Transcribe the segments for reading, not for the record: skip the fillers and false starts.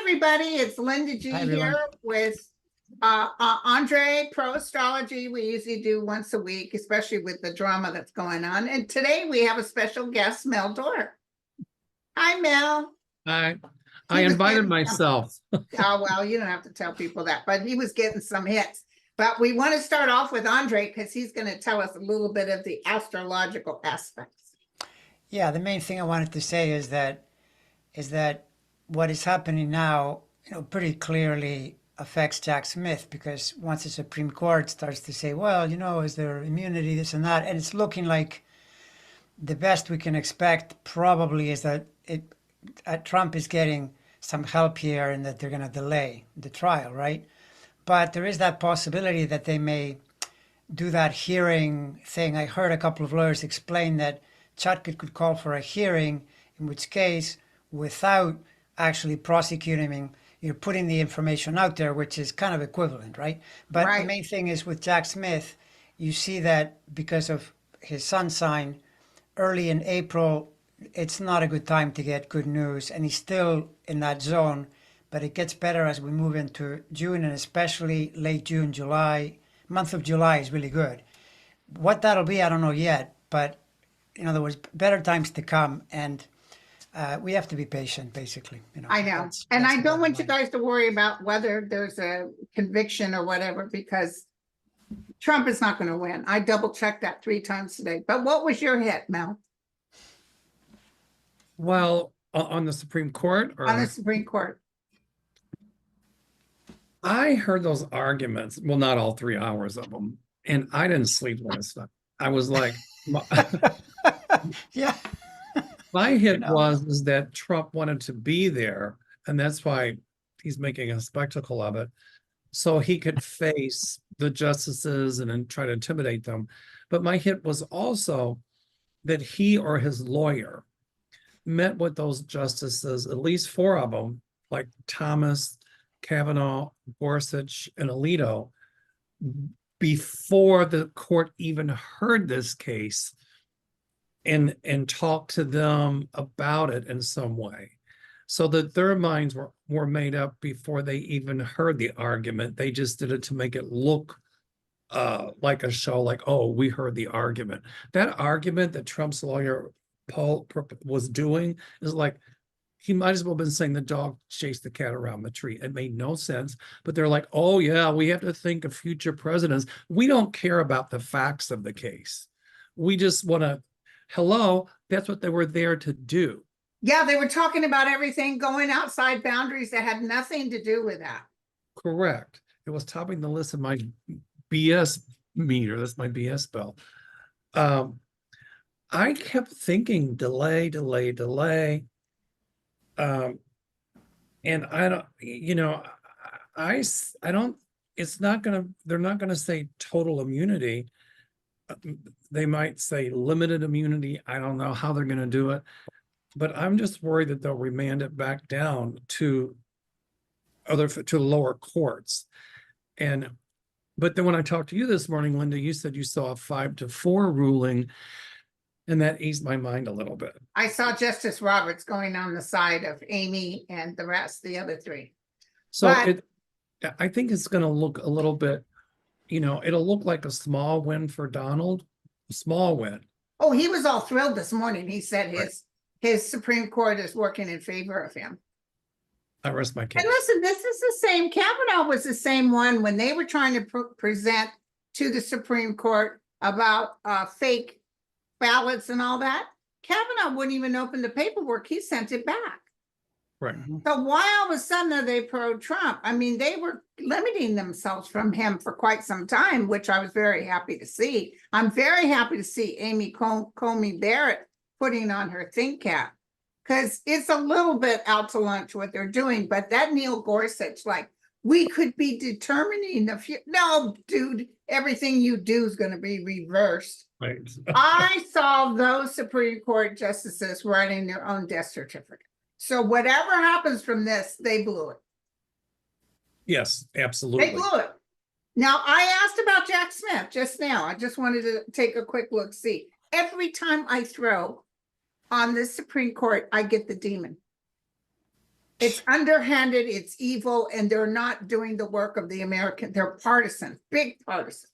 everybody. It's Linda G Hi, everyone. here with Andre, Pro Astrology. We usually do once a week, especially with the drama that's going on. And today we have a special guest, Mel Dorr. Hi, Mel. I He was invited getting myself. Oh, well, you don't have to tell people that, but he was getting some hits. But we want to start off with Andre because he's going to tell us a little bit of the astrological aspects. Yeah, the main thing I wanted to say is that what is happening now, pretty clearly affects Jack Smith, because once the Supreme Court starts to say, well, is there immunity, this and that, and it's looking like the best we can expect probably is that Trump is getting some help here and that they're going to delay the trial, right? But there is that possibility that they may do that hearing thing. I heard a couple of lawyers explain that Chutkan could call for a hearing, in which case, without actually prosecuting him, you're putting the information out there, which is kind of equivalent, right? But Right. The main thing is with Jack Smith, you see that because of his sun sign, early in April, it's not a good time to get good news, and he's still in that zone. But it gets better as we move into June, and especially late June, July. Month of July is really good. What that'll be, I don't know yet, but there was better times to come, and we have to be patient, basically. I know. And I don't want you guys to worry about whether there's a conviction or whatever, because Trump is not going to win. I double checked that 3 times today. But what was your hit, Mel? Well, on the Supreme Court, or On the Supreme Court. I heard those arguments. Well, not all 3 hours of them, and I didn't sleep last night. I was like, Yeah. my hit is that Trump wanted to be there, and that's why he's making a spectacle of it, so he could face the justices and then try to intimidate them. But my hit was also that he or his lawyer met with those justices, at least 4 of them, like Thomas, Kavanaugh, Gorsuch, and Alito, before the court even heard this case, and talked to them about it in some way, so that their minds were made up before they even heard the argument. They just did it to make it look like a show, like, oh, we heard the argument. That argument that Trump's lawyer Paul was doing is like, he might as well have been saying the dog chased the cat around the tree. It made no sense. But they're like, oh yeah, we have to think of future presidents. We don't care about the facts of the case. We just want to, hello, that's what they were there to do. Yeah, they were talking about everything going outside boundaries that had nothing to do with that. Correct. It was topping the list of my BS meter. That's my BS bell. I kept thinking delay. And I don't, I don't, it's not gonna, they're not gonna say total immunity. They might say limited immunity. I don't know how they're gonna do it, but I'm just worried that they'll remand it back down to the lower courts. But then when I talked to you this morning, Linda, you said you saw a 5-4 ruling, and that eased my mind a little bit. I saw Justice Roberts going on the side of Amy and the rest, the other 3. So I think it's going to look a little bit, it'll look like a small win for Donald, a small win. Oh, he was all thrilled this morning. He said his Supreme Court is working in favor of him. I rest my case. And listen, this is the same, Kavanaugh was the same one when they were trying to present to the Supreme Court about fake ballots and all that. Kavanaugh wouldn't even open the paperwork. He sent it back. Right. So why all of a sudden are they pro-Trump? I mean, they were limiting themselves from him for quite some time, which I was very happy to see. I'm very happy to see Amy Coney Barrett putting on her think cap, because it's a little bit out to lunch what they're doing. But that Neil Gorsuch, like, we could be determining the future. No, dude, everything you do is going to be reversed. Right. I saw those Supreme Court justices writing their own death certificate. So whatever happens from this, they blew it. Yes, absolutely. They blew it. Now, I asked about Jack Smith just now. I just wanted to take a quick look, see. Every time I throw on the Supreme Court, I get the demon. It's underhanded, it's evil, and they're not doing the work of the American, they're partisan, big partisan.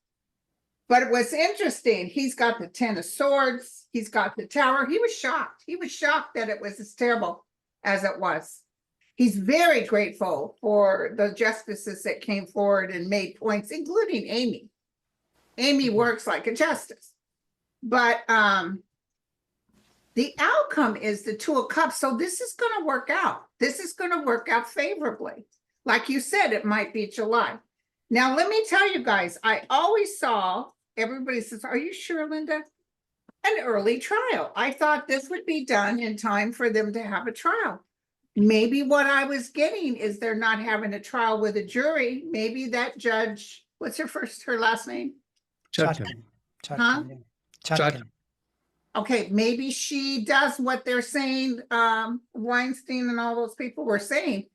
But it was interesting, he's got the 10 of swords, he's got the tower, he was shocked. He was shocked that it was as terrible as it was. He's very grateful for the justices that came forward and made points, including Amy. Amy works like a justice. But the outcome is the 2 of Cups. So this is going to work out. This is going to work out favorably. Like you said, it might be July. Now, let me tell you guys, I always saw, everybody says, are you sure, Linda? An early trial. I thought this would be done in time for them to have a trial. Maybe what I was getting is they're not having a trial with a jury. Maybe that judge, what's her last name? Chutkan. Huh? Chutkan. Okay, maybe she does what they're saying, Weinstein and all those people were saying.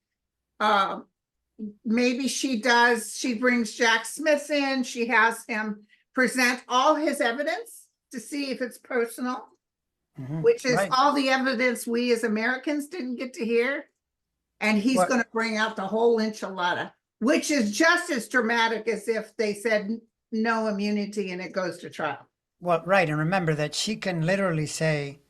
Maybe she does, she brings Jack Smith in, she has him present all his evidence to see if it's personal, which is right. all the evidence we as Americans didn't get to hear. And he's What- gonna bring out the whole enchilada, which is just as dramatic as if they said no immunity and it goes to trial. Well, right. And remember that she can literally say,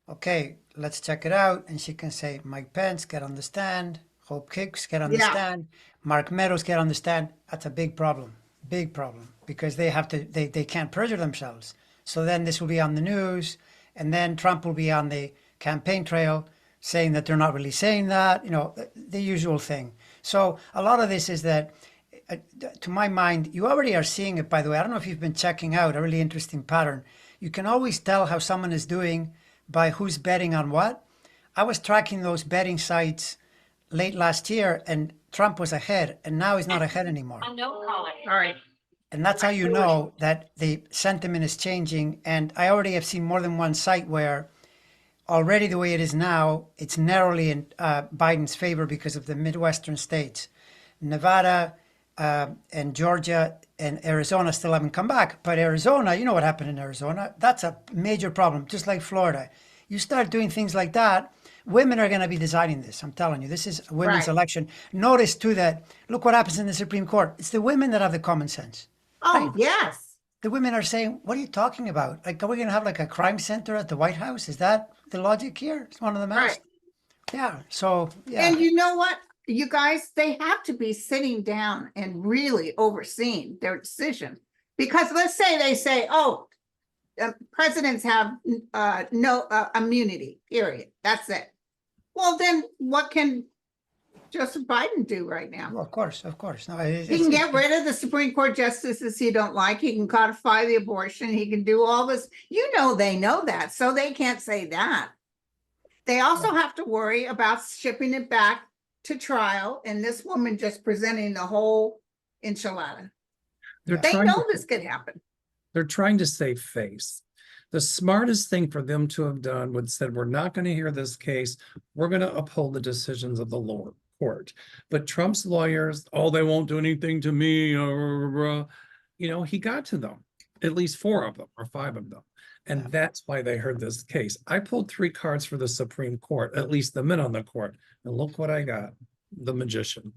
okay, let's check it out. And she can say, Mike Pence, get on the stand. Hope Hicks, get on the Yeah. stand. Mark Meadows, get on the stand. That's a big problem. Big problem. Because they have to, they can't perjure themselves. So then this will be on the news. And then Trump will be on the campaign trail saying that they're not really saying that, you know, the usual thing. So a lot of this is that, to my mind, you already are seeing it, by the way. I don't know if you've been checking out a really interesting pattern. You can always tell how someone is doing by who's betting on what. I was tracking those betting sites late last year, and Trump was ahead, and now he's not ahead anymore. All right. And that's how you know that the sentiment is changing. And I already have seen more than one site where already the way it is now, it's narrowly in Biden's favor because of the Midwestern states. Nevada, and Georgia and Arizona still haven't come back. But Arizona, you know what happened in Arizona? That's a major problem, just like Florida. You start doing things like that, women are going to be deciding this. I'm telling you, this is a women's Right. election. Notice, too, that look what happens in the Supreme Court. It's the women that have the common sense. Oh, yes. The women are saying, what are you talking about? Like, are we going to have like a crime center at the White House? Is that the logic here? It's one of them. Right. Yeah. So, yeah. And you know what? You guys, they have to be sitting down and really overseeing their decision. Because let's say they say, oh, presidents have no immunity, period. That's it. Well, then what can Joseph Biden do right now? Well, of course. No, He can get rid of the Supreme Court justices he don't like. He can codify the abortion. He can do all this. You know, they know that, so they can't say that. They also have to worry about shipping it back to trial, and this woman just presenting the whole enchilada. They know this could happen. They're trying to save face. The smartest thing for them to have done would said, we're not going to hear this case. We're going to uphold the decisions of the lower court. But Trump's lawyers, oh, they won't do anything to me. You know, he got to them, at least 4 of them or 5 of them. And that's why they heard this case. I pulled 3 cards for the Supreme Court, at least the men on the court. And look what I got, the magician,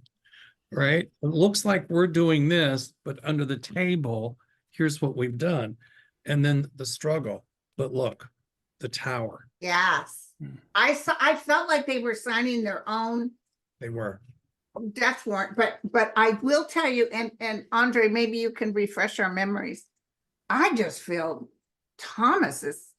right? It looks like we're doing this, but under the table, here's what we've done. And then the struggle, but look, the tower. Yes. I felt like they were signing their own They were. death warrant, but I will tell you, and Andre, maybe you can refresh our memories. I just feel Thomas is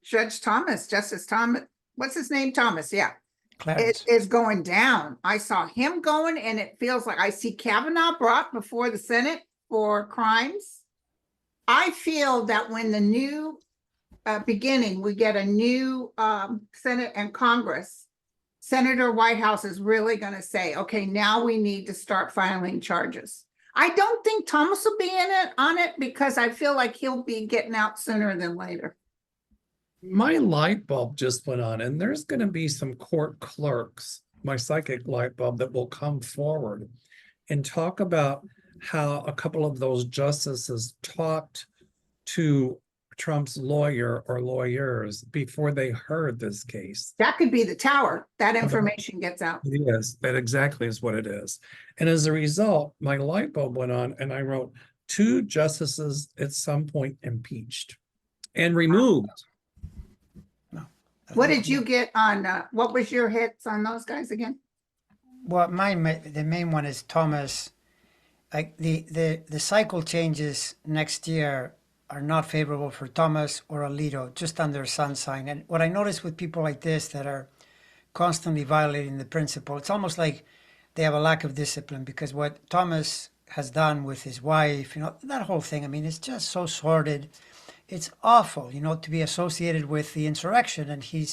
Judge Thomas, Justice Thomas, what's his name? Thomas, yeah. Clarence. It is going down. I saw him going, and it feels like I see Kavanaugh brought before the Senate for crimes. I feel that when the new beginning, we get a new Senate and Congress, Senator Whitehouse is really going to say, okay, now we need to start filing charges. I don't think Thomas will be on it because I feel like he'll be getting out sooner than later. My light bulb just went on, and there's going to be some court clerks, my psychic light bulb, that will come forward and talk about how a couple of those justices talked to Trump's lawyer or lawyers before they heard this case. That could be the tower. That information gets out. Yes, that exactly is what it is. And as a result, my light bulb went on and I wrote 2 justices at some point impeached and removed. What did you get on, what was your hits on those guys again? Well, the main one is Thomas. Like the cycle changes next year are not favorable for Thomas or Alito, just under sun sign. And what I notice with people like this that are constantly violating the principle, it's almost like they have a lack of discipline, because what Thomas has done with his wife, that whole thing, I mean, it's just so sordid. It's awful, to be associated with the insurrection, and he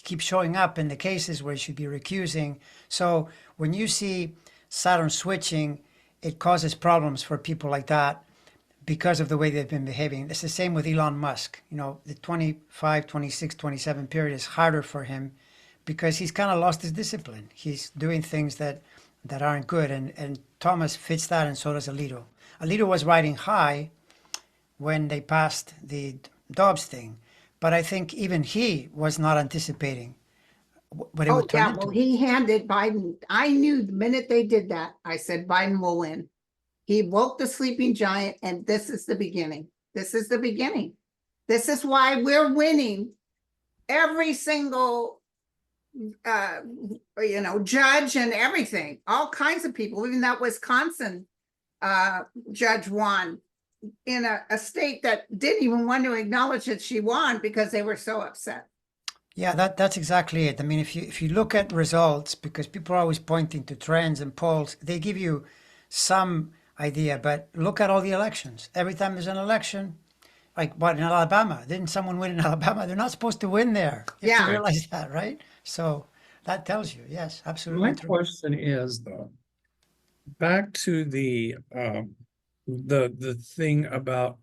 keeps showing up in the cases where he should be recusing. So when you see Saturn switching, it causes problems for people like that because of the way they've been behaving. It's the same with Elon Musk. The 25, 26, 27 period is harder for him because he's kind of lost his discipline. He's doing things that aren't good, and Thomas fits that, and so does Alito. Alito was riding high when they passed the Dobbs thing, but I think even he was not anticipating what it would turn into. Well, he handed Biden. I knew the minute they did that, I said Biden will win. He woke the sleeping giant, and this is the beginning. This is the beginning. This is why we're winning every single judge and everything, all kinds of people. Even that Wisconsin judge won in a state that didn't even want to acknowledge that she won because they were so upset. Yeah, that's exactly it. I mean, if you look at results, because people are always pointing to trends and polls, they give you some idea, but look at all the elections. Every time there's an election, like what, in Alabama, didn't someone win in Alabama? They're not supposed to win there. You have to realize that, right? So that tells you, yes, absolutely. My question is, though, back to the thing about,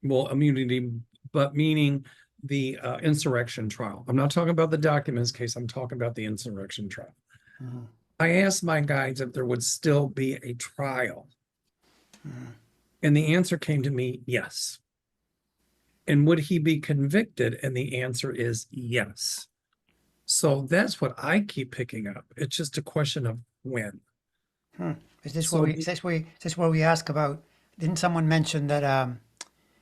immunity, but meaning the insurrection trial. I'm not talking about the documents case. I'm talking about the insurrection trial. Mm-hmm. I asked my guides if there would still be a trial. Mm-hmm. And the answer came to me, yes. And would he be convicted? And the answer is yes. So that's what I keep picking up. It's just a question of when. Is this where we ask about? Didn't someone mention that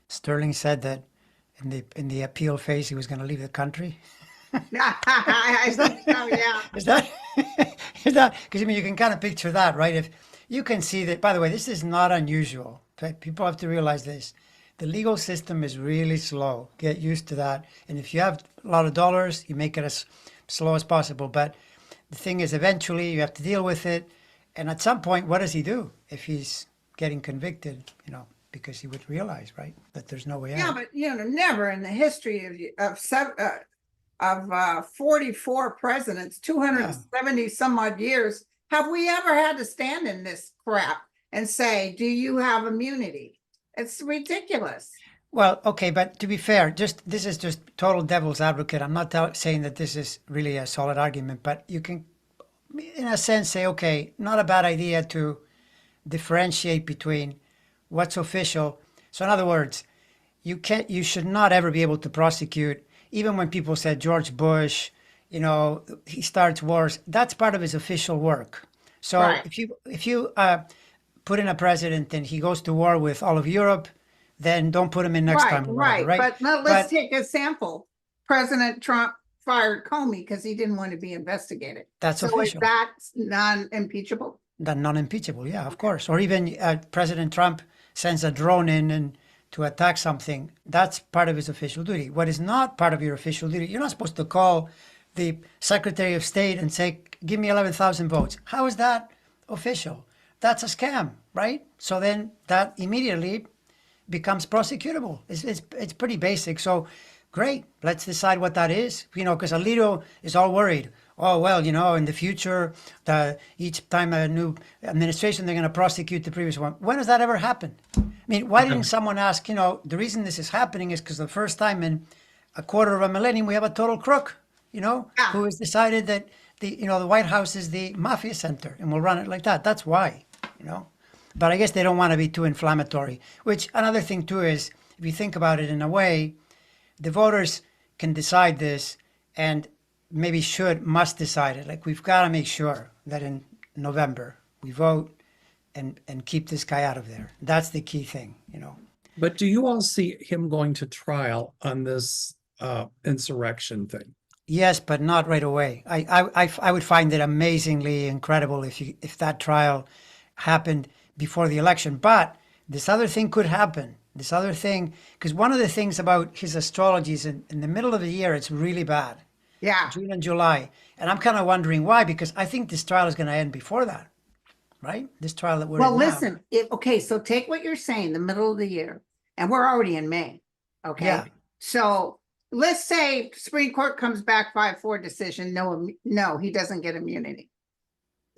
Sterling said that in the appeal phase he was going to leave the country? Is that because you can kind of picture that, right? If you can see that, by the way, this is not unusual. People have to realize this. The legal system is really slow. Get used to that. And if you have a lot of dollars, you make it as slow as possible. But the thing is, eventually you have to deal with it. And at some point, what does he do if he's getting convicted? Because he would realize, right, that there's no way out. Yeah, but never in the history of 44 presidents, 270 some odd years, have we ever had to stand in this crap and say, do you have immunity? It's ridiculous. Well, okay, but to be fair, this is just total devil's advocate. I'm not saying that this is really a solid argument, but you can, in a sense, say, okay, not a bad idea to differentiate between what's official. So in other words, you should not ever be able to prosecute, even when people said George Bush, he starts wars. That's part of his official work. So right. if you put in a president and he goes to war with all of Europe, then don't put him in next time. Right. But let's take a sample. President Trump fired Comey because he didn't want to be investigated. That's so official. Is that non-impeachable? That non-impeachable, yeah, of course. Or even President Trump sends a drone in and to attack something. That's part of his official duty. What is not part of your official duty, you're not supposed to call the Secretary of State and say, give me 11,000 votes. How is that official? That's a scam, right? So then that immediately becomes prosecutable. It's pretty basic. So great, let's decide what that is. Because Alito is all worried. Oh, well, in the future, each time a new administration, they're going to prosecute the previous one. When has that ever happened? I mean, why didn't someone ask, the reason this is happening is because the first time in a quarter of a millennium, we have a total crook, who has decided that the White House is the mafia center and we'll run it like that. That's why, But I guess they don't want to be too inflammatory, which another thing too is, if you think about it in a way, the voters can decide this, and maybe must decide it. Like, we've got to make sure that in November we vote and keep this guy out of there. That's the key thing, you know. But do you all see him going to trial on this insurrection thing? Yes, but not right away. I would find it amazingly incredible if that trial happened before the election. But this other thing could happen. This other thing, because one of the things about his astrology is in the middle of the year, it's really bad. Yeah. June and July. And I'm kind of wondering why, because I think this trial is going to end before that, right? This trial that we're Well, in now. listen, okay, so take what you're saying, the middle of the year, and we're already in May. Okay. Yeah. So let's say Supreme Court comes back 5-4 decision. No, he doesn't get immunity.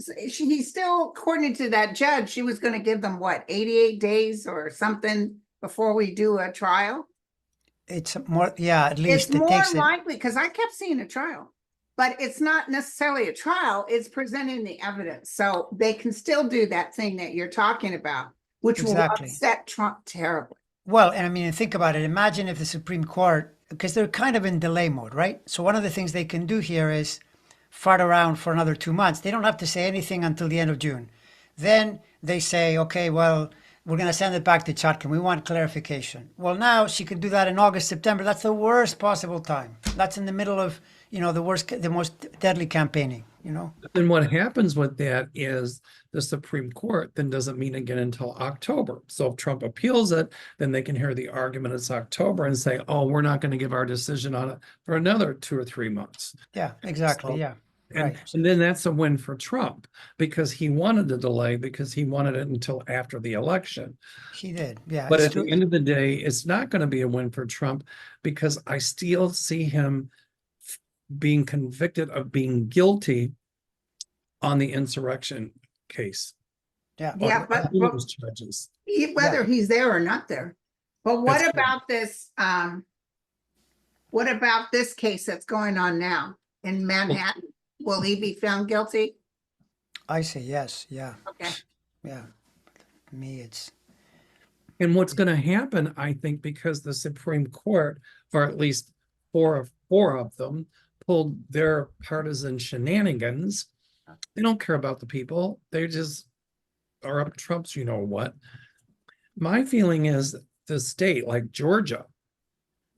So he's still, according to that judge, she was going to give them what, 88 days or something before we do a trial? It's more, yeah, at least It's it more takes it. likely, because I kept seeing a trial, but it's not necessarily a trial, it's presenting the evidence. So they can still do that thing that you're talking about, which will Exactly. upset Trump terribly. Well, and I mean, think about it. Imagine if the Supreme Court, because they're kind of in delay mode, right? So one of the things they can do here is fart around for another 2 months. They don't have to say anything until the end of June. Then they say, okay, well, we're going to send it back to Chutkan. We want clarification. Well, now she could do that in August, September. That's the worst possible time. That's in the middle of, you know, the most deadly campaigning, you know? Then what happens with that is the Supreme Court then doesn't meet again until October. So if Trump appeals it, then they can hear the argument it's October and say, oh, we're not going to give our decision on it for another 2 or 3 months. Yeah, exactly. So- Yeah. And, Right. and then that's a win for Trump because he wanted the delay because he wanted it until after the election. He did. Yeah. But it's at the true. end of the day, it's not going to be a win for Trump because I still see him being convicted of being guilty on the insurrection case. Yeah. Yeah, Or but those charges. whether he's there or not there. But what That's about this case that's going on now in Manhattan? Will he be found guilty? I say yes. Yeah. Okay. Yeah. For me, it's. And what's going to happen, I think, because the Supreme Court, or at least four of them, pulled their partisan shenanigans. They don't care about the people. They just are up Trump's, you know what. My feeling is the state, like Georgia,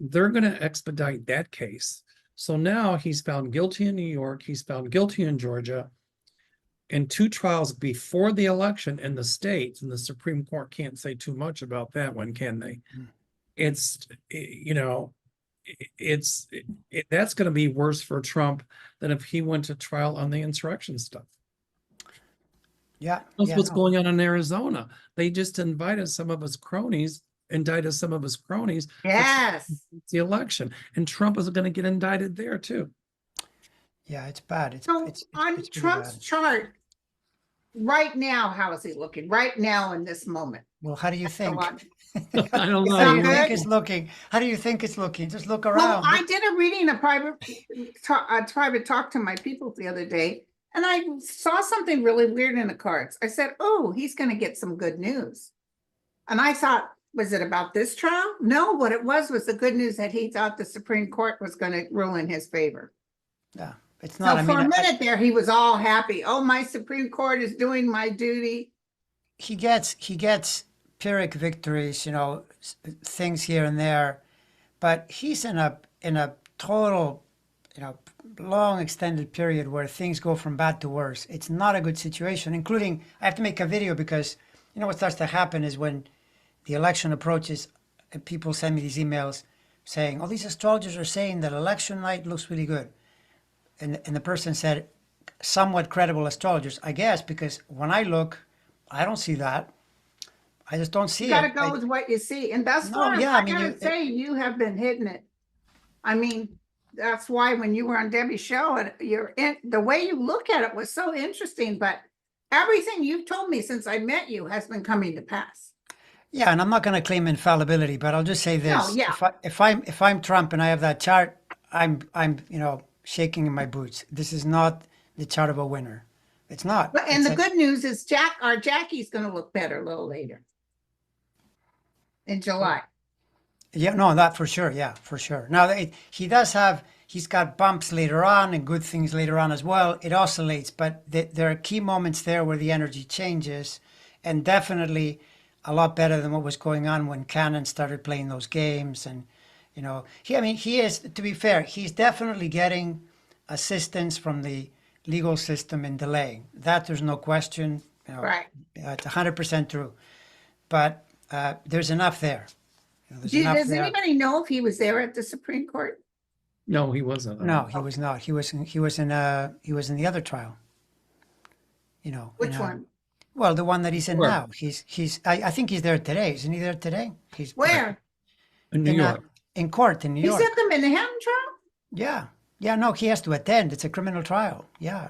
they're going to expedite that case. So now he's found guilty in New York. He's found guilty in Georgia. And 2 trials before the election in the states, and the Supreme Court can't say too much about that one, can they? It's, you know, that's going to be worse for Trump than if he went to trial on the insurrection stuff. Yeah. That's yeah, what's no. going on in Arizona. They just indicted some of his cronies. Yes. The election, and Trump is going to get indicted there too. Yeah, it's bad. It's So it's on really Trump's bad. chart, right now, how is he looking? Right now in this moment? Well, how do you think? I don't know. How do you Sound think good? it's looking? How do you think it's looking? Just look Well, around. I did a reading, a private talk to my people the other day, and I saw something really weird in the cards. I said, oh, he's going to get some good news. And I thought, was it about this trial? No, what it was the good news that he thought the Supreme Court was going to rule in his favor. Yeah, it's So not. I for mean, a minute there, he was all happy. Oh, my Supreme Court is doing my duty. he gets Pyrrhic victories, you know, things here and there, but he's in a total, you know, long extended period where things go from bad to worse. It's not a good situation. Including, I have to make a video because you know what starts to happen is when the election approaches, and people send me these emails saying, "Oh, these astrologers are saying that election night looks really good," and the person said, "Somewhat credible astrologers, I guess," because when I look, I don't see that. I just don't see You got to it. go with what you see. And thus No, far, yeah, I I mean, gotta say, you have been hitting it. I mean, that's why when you were on Debbie's show, and the way you look at it was so interesting, but everything you've told me since I met you has been coming to pass. Yeah, and I'm not going to claim infallibility, but I'll just say this: yeah. if I'm Trump and I have that chart, I'm you know shaking in my boots. This is not the chart of a winner. It's not. But and It's the good news is Jackie's going to look better a little later in July. Yeah, no, that for sure. Yeah, for sure. Now, he's got bumps later on and good things later on as well. It oscillates, but there are key moments there where the energy changes, and definitely a lot better than what was going on when Cannon started playing those games. And, I mean, he is, to be fair, he's definitely getting assistance from the legal system in delaying. That there's no question. Right. It's 100% true. But there's enough there. There's enough Does there. anybody know if he was there at the Supreme Court? No, he wasn't. No, he was not. He was in the other trial. Which one? Well, the one that he's in Where? now. I think he's there today. Isn't he there today? He's Where? In New in, York. in court in New He's York. at the Manhattan trial? Yeah. Yeah, no, he has to attend. It's a criminal trial. Yeah.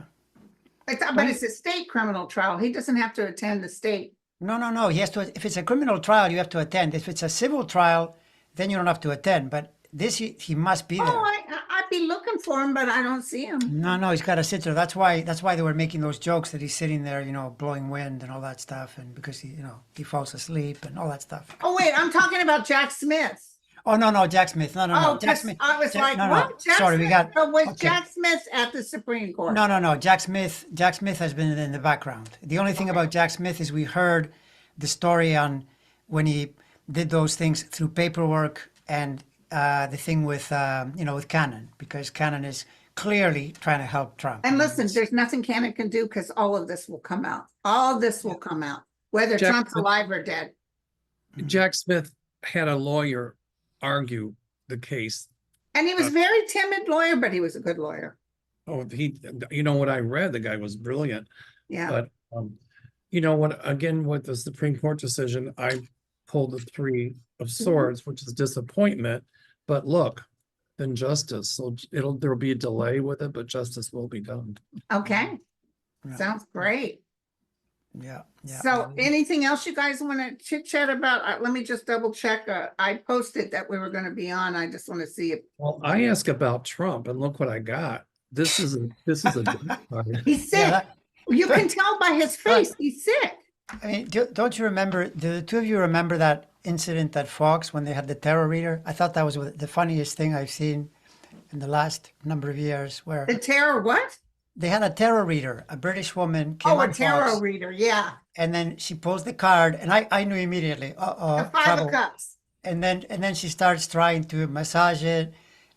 But it's a state criminal trial. He doesn't have to attend the state. No. He has to. If it's a criminal trial, you have to attend. If it's a civil trial, then you don't have to attend. But this, he must be there. Oh, I'd be looking for him, but I don't see him. No, he's got to sit there. That's why they were making those jokes that he's sitting there, blowing wind and all that stuff, and because he falls asleep and all that stuff. Oh, wait, I'm talking about Jack Smith. Oh no, Jack Smith. No. Oh, Jack Smith. I was like, no. what? Jack Sorry, Smith? we got. But was okay. Jack Smith at the Supreme Court? No. Jack Smith has been in the background. The only thing about Jack Smith is we heard the story on when he did those things through paperwork and the thing with with Cannon, because Cannon is clearly trying to help Trump. And listen, there's nothing Cannon can do because all of this will come out. All this will come out, whether Jack Trump's Smith- alive or dead. Jack Smith had a lawyer argue the case. And he was a very timid lawyer, but he was a good lawyer. Oh, what I read, the guy was brilliant. Yeah. But with the Supreme Court decision, I pulled the 3 of Swords, which is disappointment. But look, then justice. So there'll be a delay with it, but justice will be done. Okay. Yeah. Sounds great. Yeah. So anything else you guys want to chit chat about? Let me just double check. I posted that we were going to be on. I just want to see if Well, I asked about Trump, and look what I got. This is a he's sick. Yeah, You can tell by his face. He's sick. I mean, don't you remember? Do the two of you remember that incident at Fox when they had the terror reader? I thought that was the funniest thing I've seen in the last number of years. Where The terror what? they had a tarot reader, a British woman came Oh, a on tarot Fox, reader. Yeah. and then she pulls the card, and I knew immediately. The 5 trouble. of Cups. And then she starts trying to massage it,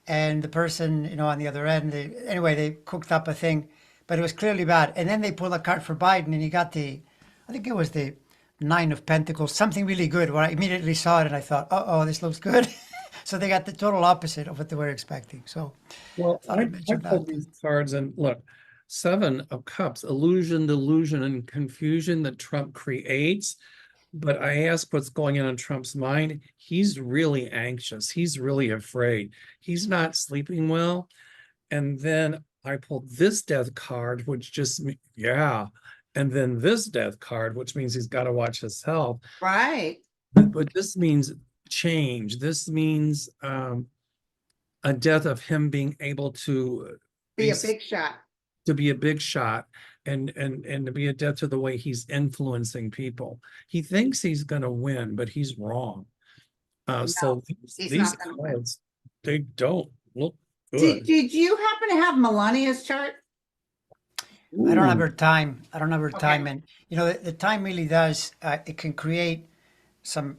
and the person on the other end. They cooked up a thing, but it was clearly bad. And then they pulled a card for Biden, and he got I think it was the 9 of Pentacles, something really good. Where I immediately saw it, and I thought, this looks good. So they got the total opposite of what they were expecting. So, Well, I mentioned pulled that. these cards, and look, 7 of Cups, illusion, delusion, and confusion that Trump creates. But I ask what's going on in Trump's mind. He's really anxious. He's really afraid. He's not sleeping well. And then I pulled this death card, which just, and then this death card, which means he's got to watch his health. Right. But this means change. This means a death of him being able to Be a big shot. to be a big shot and to be a death to the way he's influencing people. He thinks he's going to win, but he's wrong. So he's these not gonna win. cards, they don't look good. Did you happen to have Melania's chart? I don't have Ooh. her time. Okay. Time, and the time really does. It can create some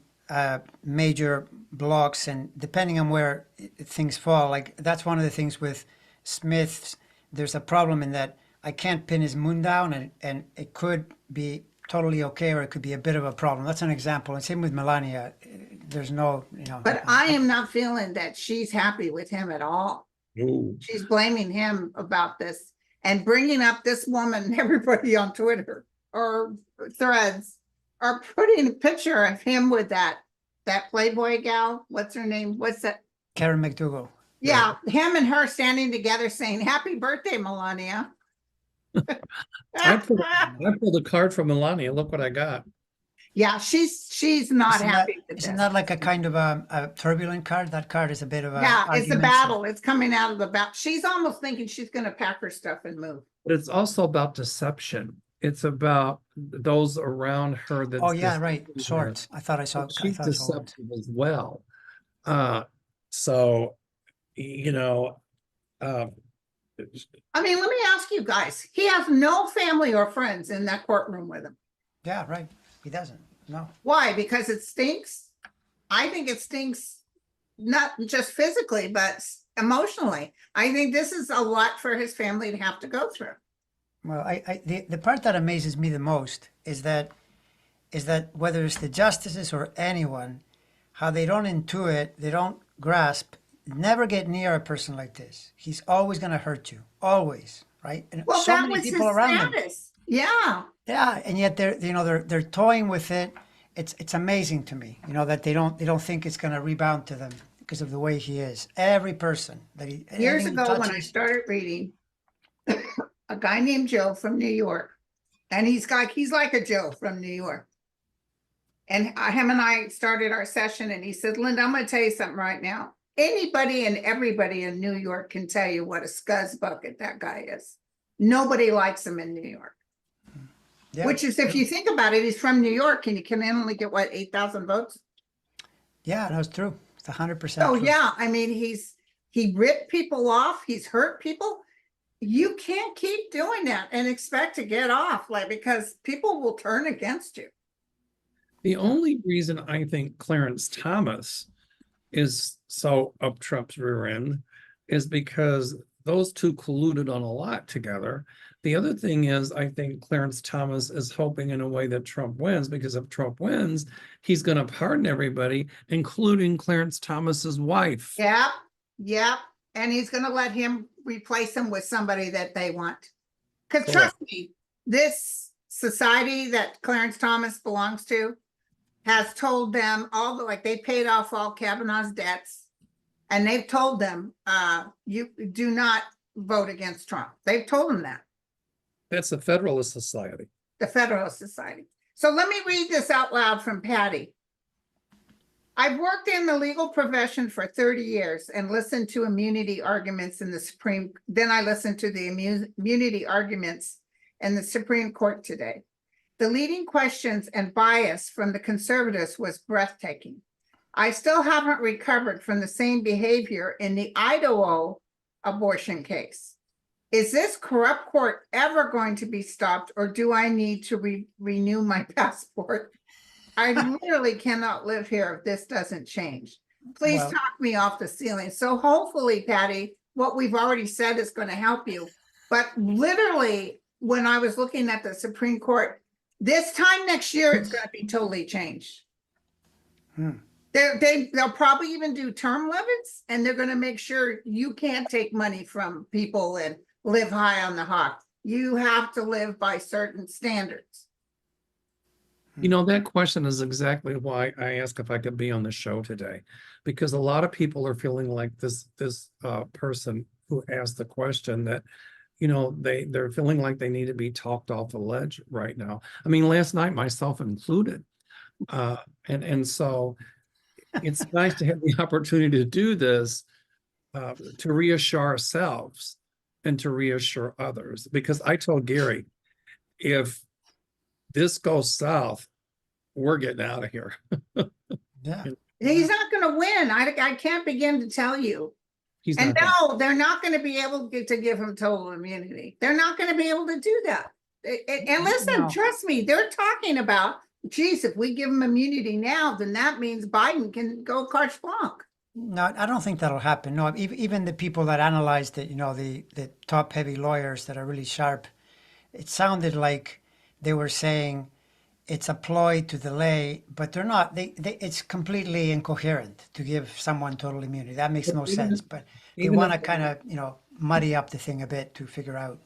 major blocks, and depending on where things fall, like that's one of the things with Smith's. There's a problem in that I can't pin his moon down, and it could be totally okay, or it could be a bit of a problem. That's an example. And same with Melania. There's no, But I am not feeling that she's happy with him at all. Ooh. She's blaming him about this and bringing up this woman, everybody on Twitter or Threads, are putting a picture of him with that Playboy gal. What's her name? What's that? Karen McDougal. Yeah, him and her standing together saying, "Happy birthday, Melania." I pulled a card from Melania. Look what I got. Yeah, she's not Isn't happy with Isn't this. that like a kind of a turbulent card? That card is a bit of a Yeah, it's a argument, so- battle. It's coming out of the battle. She's almost thinking she's going to pack her stuff and move. But it's also about deception. It's about those around her that. Oh yeah, right. Swords. I thought I saw. She's I thought I saw it. deceptive as well. So, you know, uh, I mean, let me ask you guys, he has no family or friends in that courtroom with him. Yeah, right. He doesn't. No. Why? Because it stinks? I think it stinks, not just physically, but emotionally. I think this is a lot for his family to have to go through. Well, the part that amazes me the most is that whether it's the justices or anyone, how they don't intuit, they don't grasp, never get near a person like this. He's always going to hurt you, always, right? And Well, so that many was his people around him. status. Yeah. Yeah, and yet they're toying with it. It's amazing to me, that they don't think it's going to rebound to them because of the way he is. Every person that he Years anything he ago, when I touches- started reading, a guy named Joe from New York, and he's like a Joe from New York. And him and I started our session, and he said, Linda, I'm going to tell you something right now. Anybody and everybody in New York can tell you what a scuzz bucket that guy is. Nobody likes him in New York. Yeah, Which is, if you think about it, he's from New York, and he can only get, what, 8,000 votes? yeah, no, it's true. It's 100%. Oh, true. yeah. I mean, he ripped people off. He's hurt people. You can't keep doing that and expect to get off, because people will turn against you. the only reason I think Clarence Thomas is so up Trump's rear end is because those two colluded on a lot together. The other thing is, I think Clarence Thomas is hoping in a way that Trump wins, because if Trump wins, he's going to pardon everybody, including Clarence Thomas's wife. Yeah, yeah. And he's going to let him replace him with somebody that they want. Because trust me, this society that Clarence Thomas belongs to has told them they paid off all Kavanaugh's debts. And they've told them, you do not vote against Trump. They've told them that. That's the Federalist Society. The Federalist Society. So let me read this out loud from Patty. I've worked in the legal profession for 30 years and listened to immunity arguments in the Supreme. Then I listened to the immunity arguments in the Supreme Court today. The leading questions and bias from the conservatives was breathtaking. I still haven't recovered from the same behavior in the Idaho abortion case. Is this corrupt court ever going to be stopped, or do I need to renew my passport? I literally cannot live here if this doesn't change. Please Well- talk me off the ceiling. So hopefully, Patty, what we've already said is going to help you. But literally, when I was looking at the Supreme Court, this time next year, it's going to be totally changed. They'll probably even do term limits, and they're going to make sure you can't take money from people and live high on the hog. You have to live by certain standards. You know, that question is exactly why I asked if I could be on the show today, because a lot of people are feeling like this person who asked the question that, they're feeling like they need to be talked off the ledge right now. I mean, last night, myself included. And so it's nice to have the opportunity to do this, to reassure ourselves and to reassure others. Because I told Gary, if this goes south, we're getting out of here. Yeah. He's not going to win. I can't begin to tell you. He's And not gonna- no, they're not going to be able to give him total immunity. They're not going to be able to do that. And listen, No. trust me, they're talking about, geez, if we give him immunity now, then that means Biden can go carte blanche. No, I don't think that'll happen. No, even the people that analyzed it, the top heavy lawyers that are really sharp, it sounded like they were saying it's a ploy to delay, but they're not. It's completely incoherent to give someone total immunity. That makes no Even sense. if- But they even want to if- kind of, muddy up the thing a bit to figure out.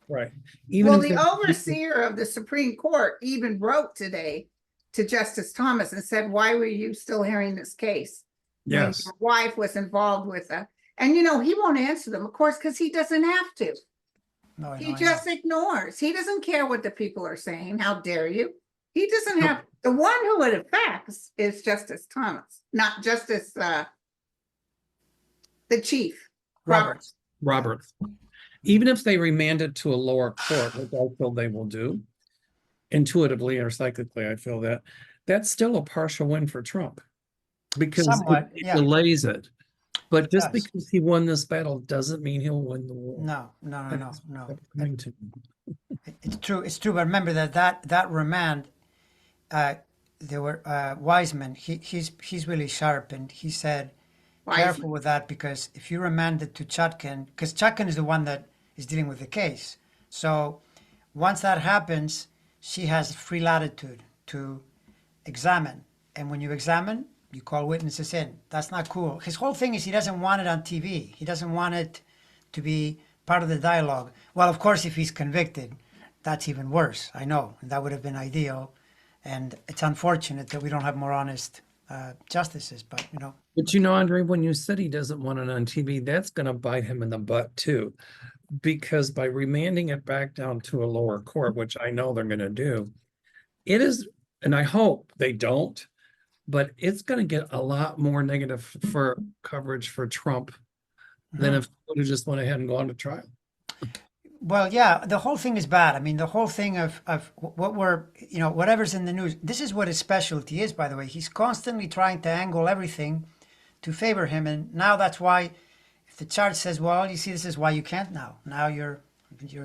Right. Well, if the they're- overseer of the Supreme Court even wrote today to Justice Thomas and said, why were you still hearing this case? When Yes. your wife was involved with it. And he won't answer them, of course, because he doesn't have to. No, He I know. just ignores. He doesn't care what the people are saying. How dare you? He doesn't No. have, the one who it affects is Justice Thomas, not Justice, the chief. Roberts. Roberts. Even if they remand it to a lower court, which I feel they will do, intuitively or psychically, I feel that's still a partial win for Trump. because Somewhat, it yeah. delays it. But It just does. because he won this battle doesn't mean he'll win the war. No, no, no, And no, it's no. coming to It's true. It's true. But remember that remand, uh, there were Wiseman. He's really sharp, and he said, careful Wiseman. with that because if you remand it to Chutkin, because Chutkin is the one that is dealing with the case. So once that happens, she has free latitude to examine. And when you examine, you call witnesses in. That's not cool. His whole thing is he doesn't want it on TV. He doesn't want it to be part of the dialogue. Well, of course, if he's convicted, that's even worse. I know. And that would have been ideal. And it's unfortunate that we don't have more honest justices, but you know. But you know, Andre, when you said he doesn't want it on TV, that's going to bite him in the butt too. Because by remanding it back down to a lower court, which I know they're going to do, it is, and I hope they don't, but it's going to get a lot more negative for coverage for Trump than if he would have just went ahead and gone to trial. Well, yeah, the whole thing is bad. I mean, the whole thing of what we're, you know, whatever's in the news, this is what his specialty is, by the way. He's constantly trying to angle everything to favor him. And now that's why if the chart says, well, you see, this is why you can't now. Now you're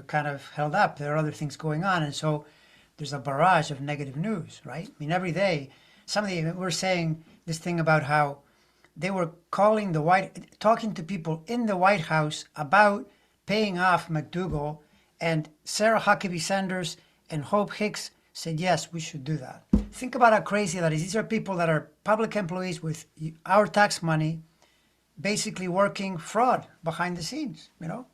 kind of held up. There are other things going on. And so there's a barrage of negative news, right? I mean, every day, we're saying this thing about how they were talking to people in the White House about paying off McDougal, and Sarah Huckabee Sanders and Hope Hicks said, yes, we should do that. Think about how crazy that is. These are people that are public employees with our tax money, basically working fraud behind the scenes, you know?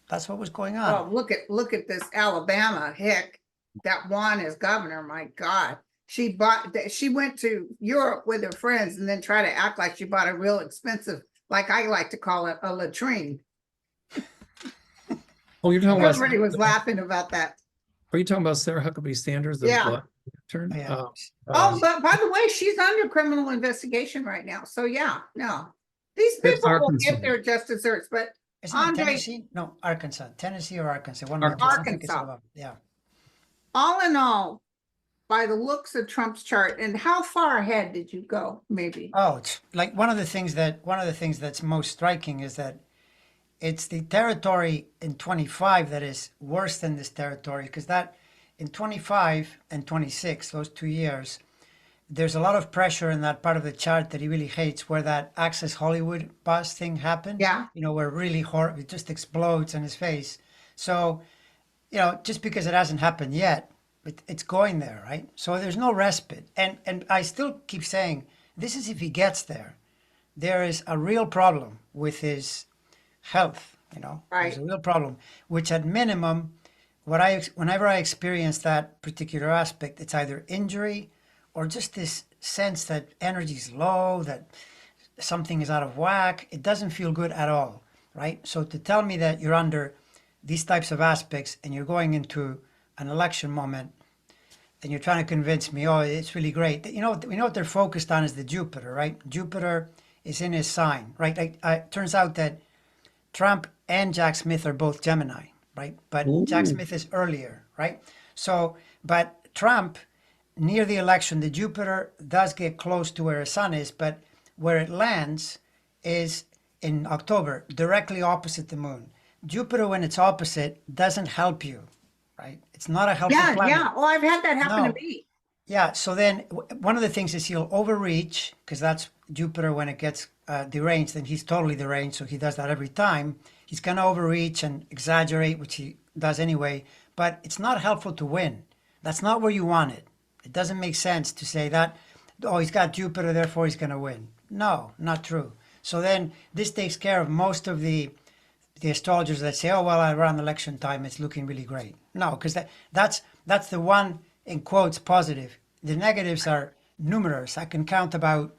That's what was going on. Well, look at this Alabama hick that won as governor. My God. She went to Europe with her friends and then tried to act like she bought a real expensive, like I like to call it, a latrine. Oh, you're talking about, Everybody was laughing about that. are you talking about Sarah Huckabee Sanders? The Yeah. blood turn? Yeah. Oh, but by the way, she's under criminal investigation right now. So yeah, no. These It's people will Arkansas. get their just desserts, but Isn't it Andre, Tennessee? No, Arkansas. Tennessee or Arkansas? One Ar- of the two. I don't think it's Arkansas. Alabama. Yeah. all in all, by the looks of Trump's chart, and how far ahead did you go, maybe? Oh, it's like one of the things that's most striking is that it's the territory in 25 that is worse than this territory, because that in 25 and 26, those 2 years, there's a lot of pressure in that part of the chart that he really hates, where that Access Hollywood bus thing happened. Yeah. You know, where really it just explodes in his face. So, you know, just because it hasn't happened yet, it's going there, right? So there's no respite. And I still keep saying, this is if he gets there. There is a real problem with his health, you know. Right. There's a real problem, which at minimum, whenever I experience that particular aspect, it's either injury or just this sense that energy is low, that something is out of whack. It doesn't feel good at all, right? So to tell me that you're under these types of aspects and you're going into an election moment and you're trying to convince me, oh, it's really great. You know, we know what they're focused on is the Jupiter, right? Jupiter is in his sign, right? It turns out that Trump and Jack Smith are both Gemini, right? But Jack Smith is earlier, right? So, but Trump, near the election, the Jupiter does get close to where his sun is, but where it lands is in October, directly opposite the moon. Jupiter, when it's opposite, doesn't help you, right? It's not a helpful Yeah, planet. yeah. Oh, I've had that happen No. to me. Yeah, so then one of the things is he'll overreach, because that's Jupiter when it gets deranged, and he's totally deranged, so he does that every time. He's going to overreach and exaggerate, which he does anyway, but it's not helpful to win. That's not where you want it. It doesn't make sense to say that, oh, he's got Jupiter, therefore he's going to win. No, not true. So then this takes care of most of the astrologers that say, oh, well, around election time, it's looking really great. No, because that's the one, in quotes, positive. The negatives are numerous. I can count about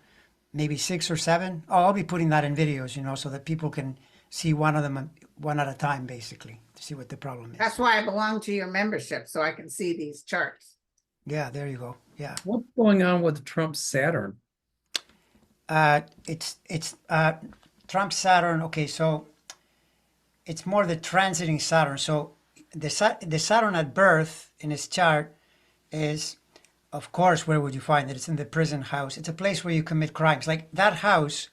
maybe 6 or 7. Oh, I'll be putting that in videos, you know, so that people can see one of them one at a time, basically, to see what the problem is. That's why I belong to your membership, so I can see these charts. Yeah, there you go. Yeah. What's going on with Trump's Saturn? It's Trump's Saturn. Okay, so it's more the transiting Saturn. So the Saturn at birth in his chart is of course, where would you find it? It's in the prison house. It's a place where you commit crimes. Like that house,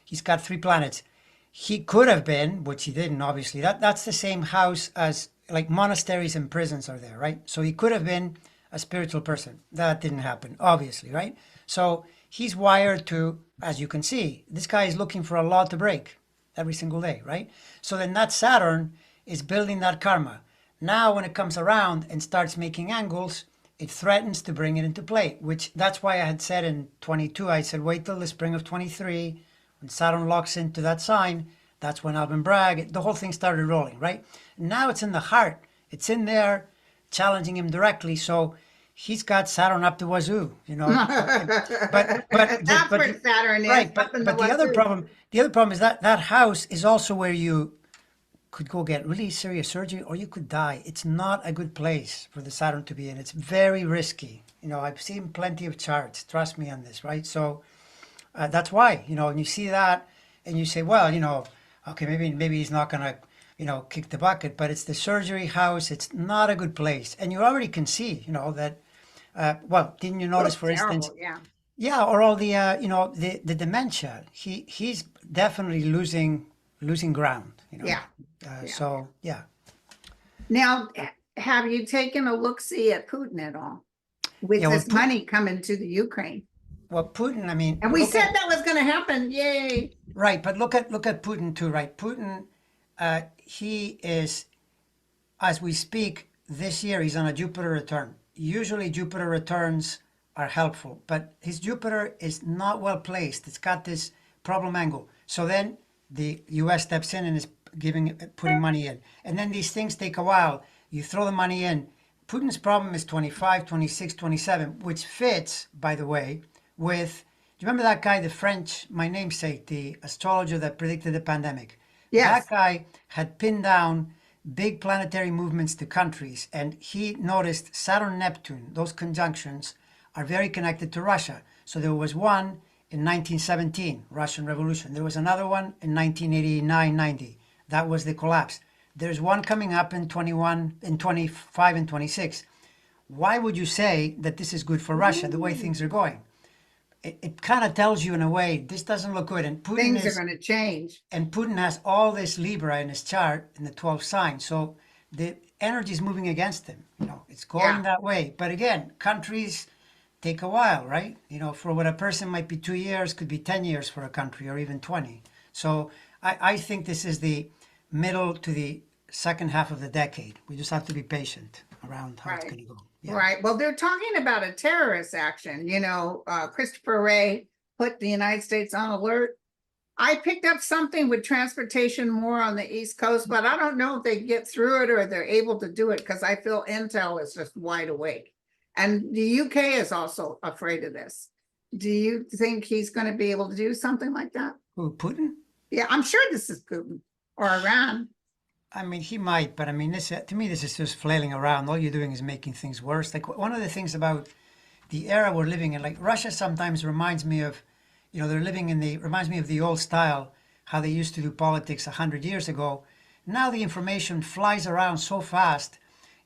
he's got 3 planets. He could have been, which he didn't, obviously. That's the same house as like monasteries and prisons are there, right? So he could have been a spiritual person. That didn't happen, obviously, right? So he's wired to, as you can see, this guy is looking for a law to break every single day, right? So then that Saturn is building that karma. Now, when it comes around and starts making angles, it threatens to bring it into play, which that's why I had said in 22, I said, wait till the spring of 23, when Saturn locks into that sign, that's when Alvin Bragg, the whole thing started rolling, right? Now it's in the heart. It's in there challenging him directly. So he's got Saturn up the wazoo, you know. That's where Saturn is. Right, up in but the other problem is that that house is also where you could go get really serious surgery or you could die. It's not a good place for the Saturn to be in. It's very risky. You know, I've seen plenty of charts. Trust me on this, right? So that's why, you know, and you see that and you say, well, you know, okay, maybe he's not going to, you know, kick the bucket, but it's the surgery house. It's not a good place. And you already can see, you know, that, well, didn't you notice, for instance, yeah, or all the, you know, the dementia, he's definitely losing ground, you know? Yeah. So, yeah. Now, have you taken a look-see at Putin at all? With Yeah, well, this money coming to the Ukraine? Well, Putin, I mean, And we said that was going to happen. Yay. right, but look at Putin too, right? Putin, he is, as we speak, this year he's on a Jupiter return. Usually Jupiter returns are helpful, but his Jupiter is not well placed. It's got this problem angle. So then the US steps in and is putting money in. And then these things take a while. You throw the money in. Putin's problem is 25, 26, 27, which fits, by the way, with, do you remember that guy, the French, my namesake, the astrologer that predicted the pandemic? Yes. That guy had pinned down big planetary movements to countries, and he noticed Saturn, Neptune, those conjunctions are very connected to Russia. So there was one in 1917, Russian Revolution. There was another one in 1989-90. That was the collapse. There's one coming up in 21, in 25 and 26. Why would you say that this is good for Russia, the way things are going? It kind of tells you in a way, this doesn't look good. And Putin Things are going to change. And Putin has all this Libra in his chart in the 12th sign. So the energy is moving against him. You know, it's going that way. But again, countries take a while, right? You know, for what a person might be 2 years, could be 10 years for a country or even 20. So I think this is the middle to the second half of the decade. We just have to be patient around how it's going to go. Yeah. Right. Well, they're talking about a terrorist action. You know, Christopher Wray put the United States on alert. I picked up something with transportation more on the East Coast, but I don't know if they get through it or they're able to do it because I feel Intel is just wide awake. And the UK is also afraid of this. Do you think he's going to be able to do something like that? Who, Putin? Yeah, I'm sure this is Putin or Iran. I mean, he might, but I mean, this to me, this is just flailing around. All you're doing is making things worse. Like one of the things about the era we're living in, like Russia sometimes reminds me of, you know, reminds me of the old style, how they used to do politics 100 years ago. Now the information flies around so fast.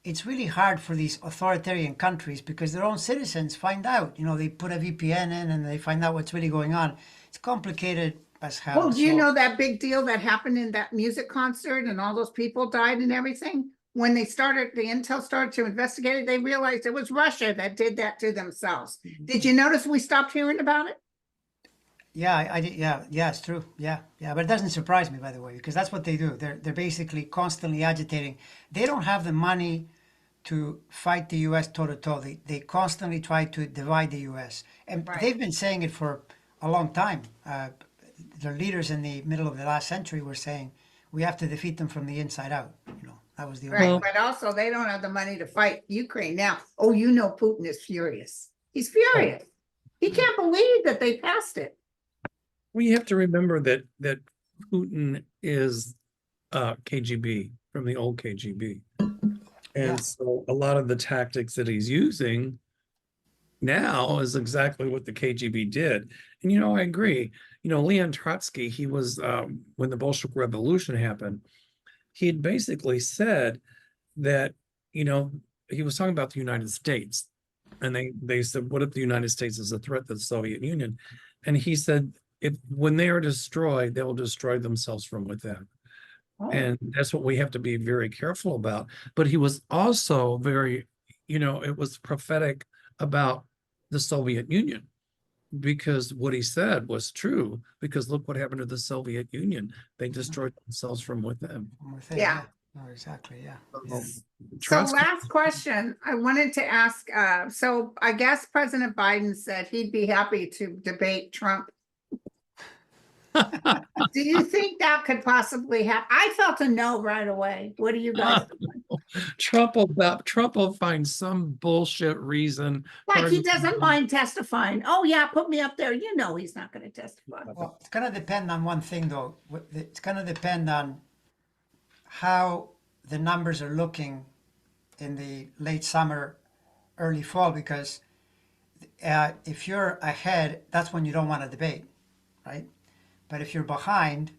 It's really hard for these authoritarian countries because their own citizens find out, you know, they put a VPN in and they find out what's really going on. It's complicated as hell. Well, do you know that big deal that happened in that music concert and all those people died and everything? When the Intel started to investigate it, they realized it was Russia that did that to themselves. Did you notice we stopped hearing about it? Yeah, I did. Yeah, it's true. Yeah. But it doesn't surprise me, by the way, because that's what they do. They're basically constantly agitating. They don't have the money to fight the U.S. toe-to-toe. They constantly try to divide the U.S. And they've been saying it for a long time. Their leaders in the middle of the last century were saying, we have to defeat them from the inside out. You know, that was the only way. But also they don't have the money to fight Ukraine now. Oh, you know, Putin is furious. He's furious. He can't believe that they passed it. Well, you have to remember that Putin is KGB, from the old KGB. And so a lot of the tactics that he's using now is exactly what the KGB did. And, you know, I agree. You know, Leon Trotsky, he was, when the Bolshevik Revolution happened, he had basically said that, you know, he was talking about the United States, And they said, what if the United States is a threat to the Soviet Union? And he said, if when they are destroyed, they'll destroy themselves from within. Oh. And that's what we have to be very careful about. But he was also very, it was prophetic about the Soviet Union, because what he said was true, because look what happened to the Soviet Union. They destroyed themselves from within. Yeah. No, exactly. Yeah. So, So Trotsky- last question, I wanted to ask, so I guess President Biden said he'd be happy to debate Trump. Do you think that could possibly happen? I felt a no right away. What do you guys think? Trump will find some bullshit reason. Like he pardon- doesn't mind testifying. Oh yeah, put me up there. You know he's not going to testify. Well, it's going to depend on one thing, though. It's going to depend on how the numbers are looking in the late summer, early fall, because if you're ahead, that's when you don't want to debate, right? But if you're behind,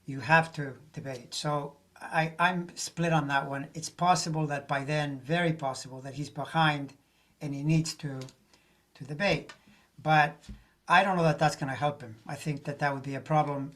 you have to debate. So I'm split on that one. It's possible that by then, very possible, that he's behind and he needs to debate. But I don't know that that's going to help him. I think that would be a problem.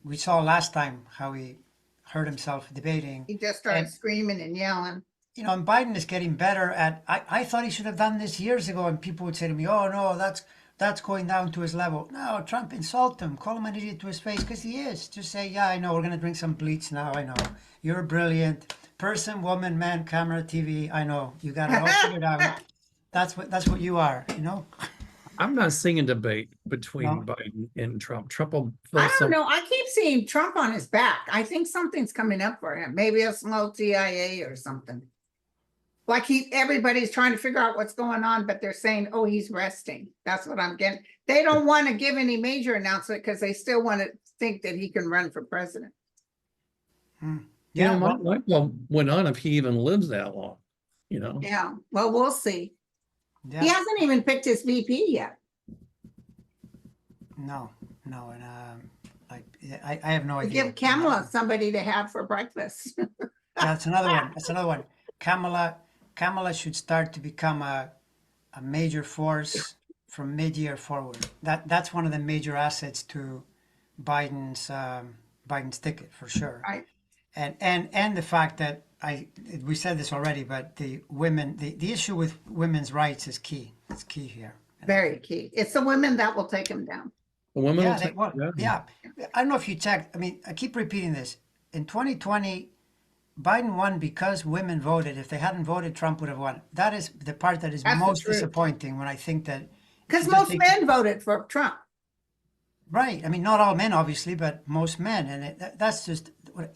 We saw last time how he hurt himself debating. He just started And- screaming and yelling. And Biden is getting better at, I thought he should have done this years ago, and people would say to me, oh no, that's going down to his level. No, Trump, insult him, call him an idiot to his face, because he is. Just say, yeah, I know, we're going to drink some bleach now, I know. You're brilliant. Person, woman, man, camera, TV, I know. You got it all figured out. That's what you are, I'm not seeing a debate between No. Biden and Trump. Trump will fill I don't some. know. I keep seeing Trump on his back. I think something's coming up for him. Maybe a small TIA or something. Like everybody's trying to figure out what's going on, but they're saying, oh, he's resting. That's what I'm getting. They don't want to give any major announcement because they still want to think that he can run for president. Yeah, Might well went on if he even lives that long, Yeah, well, we'll see. yeah. He hasn't even picked his VP yet. No, and I have no idea. Give Kamala somebody to have for breakfast. That's another one. That's another one. Kamala should start to become a major force from mid-year forward. That's one of the major assets to Biden's ticket for sure. Right. And the fact that we said this already, but the issue with women's rights is key. It's key here. Very key. It's the women that will take him down. The women will Yeah, take- yeah. I don't know if you checked. I mean, I keep repeating this. In 2020, Biden won because women voted. If they hadn't voted, Trump would have won. That is the part that is That's the most truth. disappointing when I think that. Because you just most think- men voted for Trump. Right. I mean, not all men, obviously, but most men. And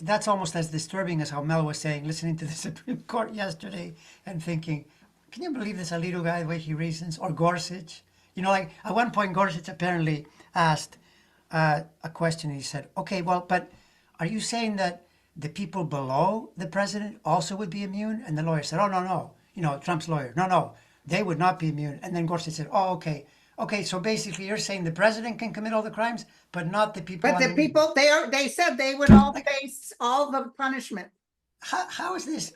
that's almost as disturbing as how Mel was saying, listening to the Supreme Court yesterday and thinking, can you believe this Alito guy, the way he reasons? Or Gorsuch? Like at one point, Gorsuch apparently asked a question. He said, okay, well, but are you saying that the people below the president also would be immune? And the lawyer said, oh, no. Trump's lawyer, no, they would not be immune. And then Gorsuch said, oh, okay. Okay, so basically you're saying the president can commit all the crimes, but not the people. But the underneath. people, they said they would all face all the punishment. How is this?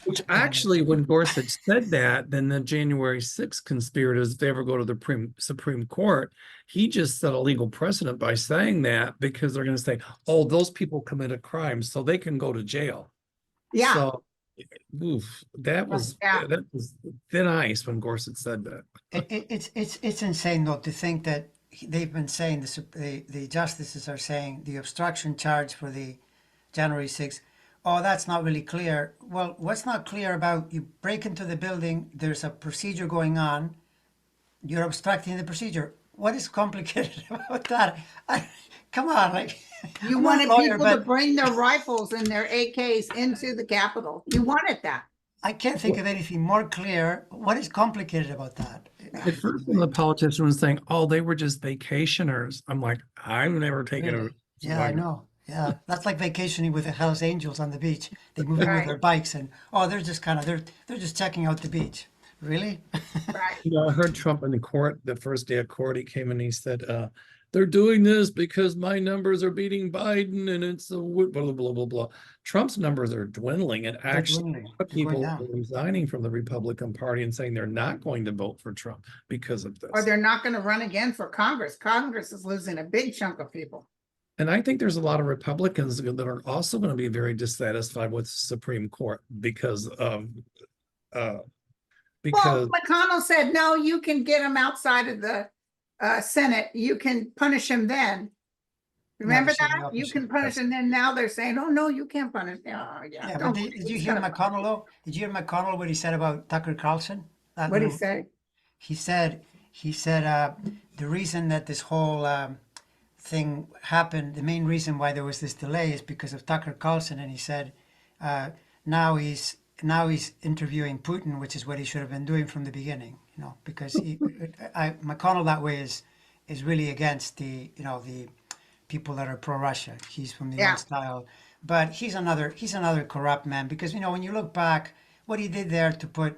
Which actually, when Gorsuch said that, then the January 6th conspirators, if they ever go to the Supreme Court, he just set a legal precedent by saying that, because they're going to say, oh, those people committed crimes, so they can go to jail. Yeah, So, that was Yeah. thin ice when Gorsuch said that. It's insane though to think that they've been saying the justices are saying the obstruction charge for the January 6th. Oh, that's not really clear. Well, what's not clear about you break into the building, there's a procedure going on, you're obstructing the procedure. What is complicated about that? Come on, like you I'm not a wanted lawyer, people to but bring their rifles and their AKs into the Capitol. You wanted that. I can't think of anything more clear. What is complicated about that? At first, when the politician was saying, oh, they were just vacationers, I'm like, I've never taken Really? Yeah, I know. Yeah, that's like vacationing with the Hells Angels on the beach. They move in with Right. their bikes, and they're just they're just checking out the beach. Really? Right. You know, I heard Trump in the court, the first day of court, he came and he said, they're doing this because my numbers are beating Biden and it's a blah, blah, blah, blah, blah. Trump's numbers are dwindling and They're actually dwindling. a lot of They're going people down. are resigning from the Republican Party and saying they're not going to vote for Trump because of Or this. they're not gonna run again for Congress. Congress is losing a big chunk of people. And I think there's a lot of Republicans that are also going to be very dissatisfied with the Supreme Court because of Well, because McConnell said, no, you can get him outside of the Senate. You can punish him then. Remember they're saying the that? You opposite. can punish him. Then now they're saying, oh, no, you can't punish. Oh, yeah. Yeah, but don't did, worry, did you he's hear gonna- McConnell though? Did you hear McConnell what he said about Tucker Carlson? That What'd he little- say? He said the reason that this whole thing happened, the main reason why there was this delay is because of Tucker Carlson, and he said now he's interviewing Putin, which is what he should have been doing from the beginning. You know, because McConnell that way is really against the people that are pro-Russia. He's from the Yeah. old style, but he's another corrupt man because when you look back, what he did there to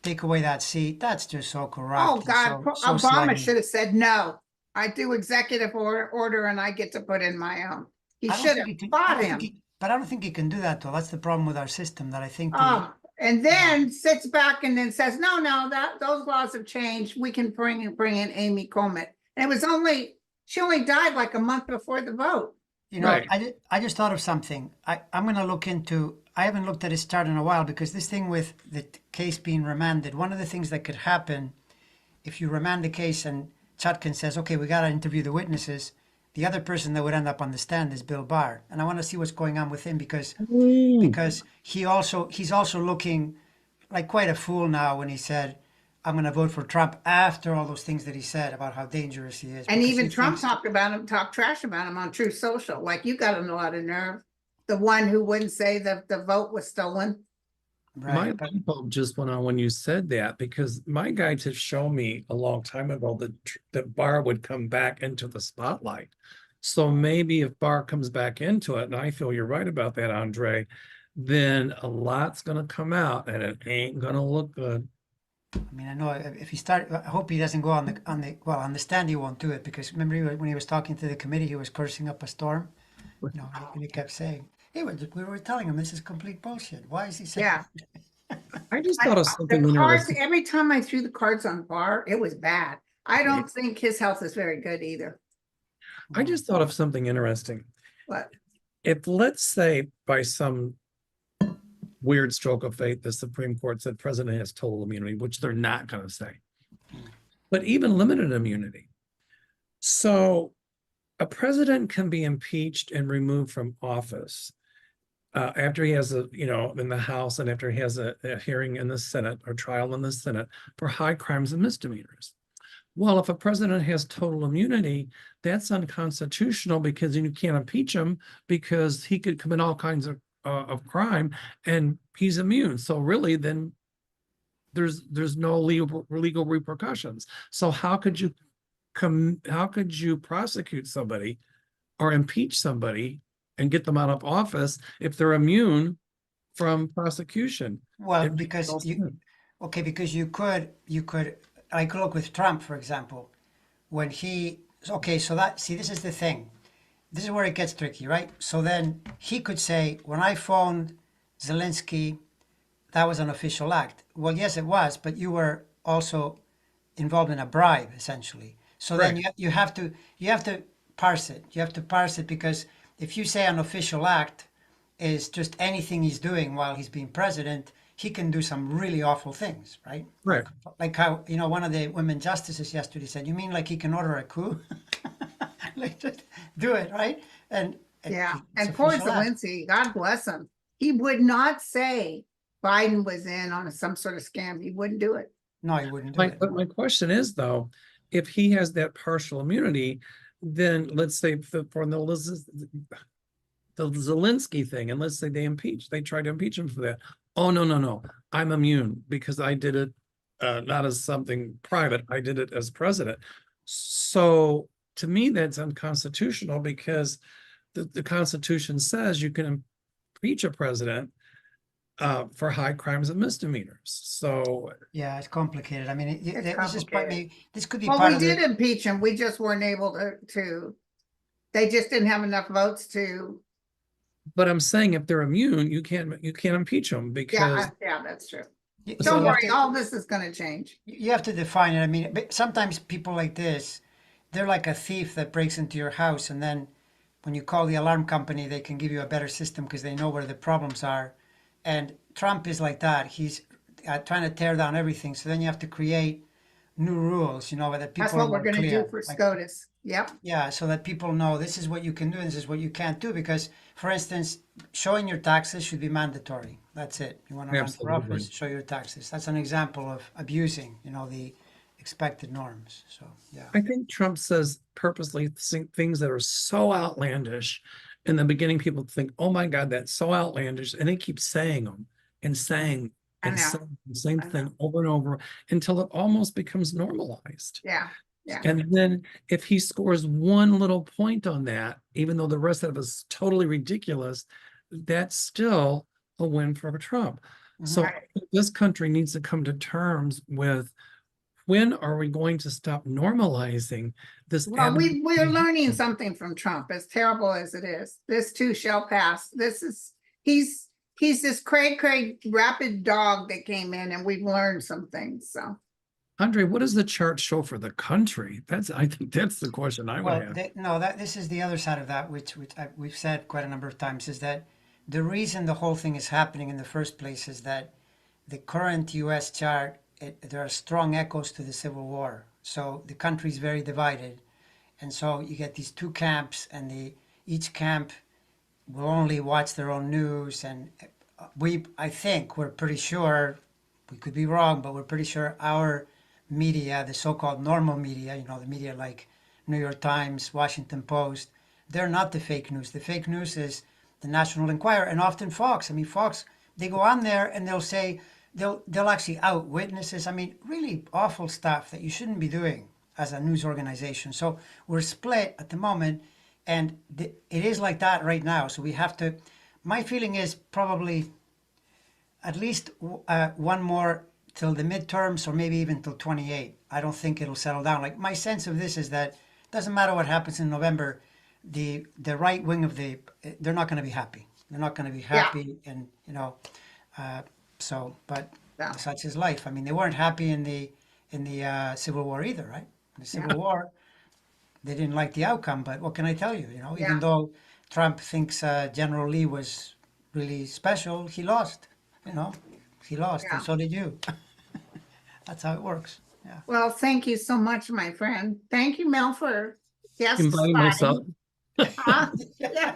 take away that seat, that's just so corrupt. Oh, and God, so Obama sluggy. should have said, no, I do executive order and I get to put in my own. He I don't should think have he can- I fought don't him. think he- but I don't think he can do that though. That's the problem with our system. That I think. And then sits back and then says, no, that those laws have changed. We can bring in Amy Coleman. And it was she only died like a month before the vote. Right. I just thought of something. I'm going to look into. I haven't looked at his chart in a while because this thing with the case being remanded. One of the things that could happen if you remand the case and Chutkan says, "Okay, we got to interview the witnesses." The other person that would end up on the stand is Bill Barr, and I want to see what's going on with him because he's also looking like quite a fool now when he said, "I'm going to vote for Trump" after all those things that he said about how dangerous he is. And because even he Trump thinks- talked trash about him on True Social. Like, you got a lot of nerve. The one who wouldn't say that the vote was stolen. My Right, but light bulb just went on when you said that because my guides have shown me a long time ago that Barr would come back into the spotlight. So maybe if Barr comes back into it, and I feel you're right about that, Andre, then a lot's going to come out and it ain't going to look good. I mean, I know if he start, I hope he doesn't go on the stand. He won't do it because remember when he was talking to the committee, he was cursing up a storm. And he kept saying, "Hey, we were telling him this is complete bullshit. Why is he saying?" Yeah. I just thought of something The cards, interesting. every time I threw the cards on Barr, it was bad. I don't think his health is very good either. I just thought of something interesting. But If let's say by some weird stroke of fate, the Supreme Court said president has total immunity, which they're not going to say, but even limited immunity. So a president can be impeached and removed from office after he has in the House and after he has a hearing in the Senate or trial in the Senate for high crimes and misdemeanors. Well, if a president has total immunity, that's unconstitutional because you can't impeach him because he could commit all kinds of crime and he's immune. So really, then there's no legal repercussions. So how could you prosecute somebody or impeach somebody and get them out of office if they're immune from prosecution? Well, because because you could I could look with Trump, for example, when so this is the thing. This is where it gets tricky, right? So then he could say, when I phoned Zelensky, that was an official act. Well, yes, it was, but you were also involved in a bribe, essentially. So then you have to parse it. You have to parse it because if you say an official act is just anything he's doing while he's being president, he can do some really awful things, right? Right. Like how, one of the women justices yesterday said, "You mean like he can order a coup?" Like, just do it, right? And yeah, it's and poor official act. Zelensky, God bless him. He would not say Biden was in on some sort of scam. He wouldn't do it. No, he wouldn't do it. But my question is, though, if he has that partial immunity, then let's say for the Zelensky thing, and let's say they try to impeach him for that. Oh, no, I'm immune because I did it not as something private. I did it as president. So to me, that's unconstitutional because the Constitution says you can impeach a president for high crimes and misdemeanors. So Yeah, it's complicated. I mean, It's this is part, complicated. this could be Well, part we of did the, impeach him. We just weren't able to, they just didn't have enough votes to, but I'm saying if they're immune, you can't impeach them yeah, because yeah, that's true. you Don't have worry, to- all this is gonna change. you have to define it. I mean, but sometimes people like this, they're like a thief that breaks into your house, and then when you call the alarm company, they can give you a better system because they know where the problems are. And Trump is like that. He's trying to tear down everything. So then you have to create new rules, you know, that people That's are what we're more gonna do clear. for Like, SCOTUS. Yep, yeah, so that people know this is what you can do and this is what you can't do. Because, for instance, showing your taxes should be mandatory. That's it. You want to run for absolutely. office, show your taxes. That's an example of abusing, you know, the expected norms. So, yeah. I think Trump says purposely things that are so outlandish. In the beginning, people think, "Oh my God, that's so outlandish," and they keep saying them and saying I and know. saying the same I know. thing over and over until it almost becomes normalized. Yeah, yeah. And then if he scores one little point on that, even though the rest of it is totally ridiculous, that's still a win for Trump. So Right. this country needs to come to terms with, when are we going to stop normalizing this? Well, we're learning something from Trump, as terrible as it is. This too shall pass. He's this cray rapid dog that came in, and we've learned some things, so. Andre, what does the chart show for the country? I think that's the question I would Well, have. no, this is the other side of that, which we've said quite a number of times, is that the reason the whole thing is happening in the first place is that the current U.S. chart, there are strong echoes to the Civil War. So the country is very divided, and so you get these two camps, and each camp will only watch their own news. And I think we're pretty sure, we could be wrong, but we're pretty sure our media, the so-called normal media, you know, the media like New York Times, Washington Post, they're not the fake news. The fake news is the National Enquirer and often Fox. I mean, Fox, they go on there and they'll say, they'll actually out witnesses. I mean, really awful stuff that you shouldn't be doing as a news organization. So we're split at the moment, and it is like that right now. So we have to, my feeling is probably at least one more till the midterms, or maybe even till 28. I don't think it'll settle down. Like, my sense of this is that it doesn't matter what happens in November, the right wing of they're not going to be happy. They're not going to be happy, and you know, but Yeah. such is life. I mean, they weren't happy in the Civil War either, right? In the Civil War, they didn't like the outcome. But what can I tell you? You know, even though Trump thinks General Lee was really special, he lost. You know, he lost, and so did you. That's how it works. Yeah. Well, thank you so much, my friend. Thank you, Mel, for Inviting myself. Yeah.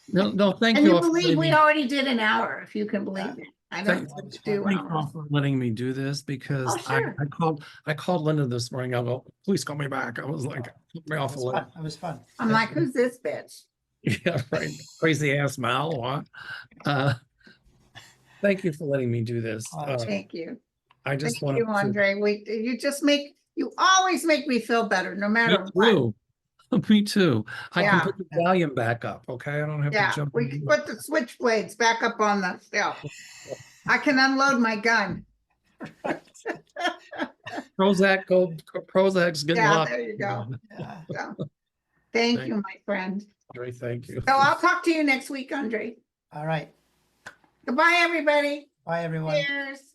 No, thank And you you all for believe letting we me. already did an hour, if you can believe it. I don't do Thank you all hours. for letting me do this, because Oh, sure. I called Linda this morning. I go, "Please call me back." I was like, "Put me off It the was list." fun. It was fun. I'm like, who's this bitch? Yeah, right. Crazy ass Mal. What? Thank you for letting me do this. Thank you. I just Thank wanted you, to. Andre. You always make me feel better, no Me matter what. too. Me too. I can Yeah. put the volume back up. Okay, I don't have to Yeah, jump. we can put the switchblades back up on the shelf. I can unload my gun. Prozac's getting Yeah, locked. there you go. Yeah. So, thank you, my friend. Andre, thank you. So I'll talk to you next week, Andre. All right. Goodbye, everybody. Bye, everyone. Cheers.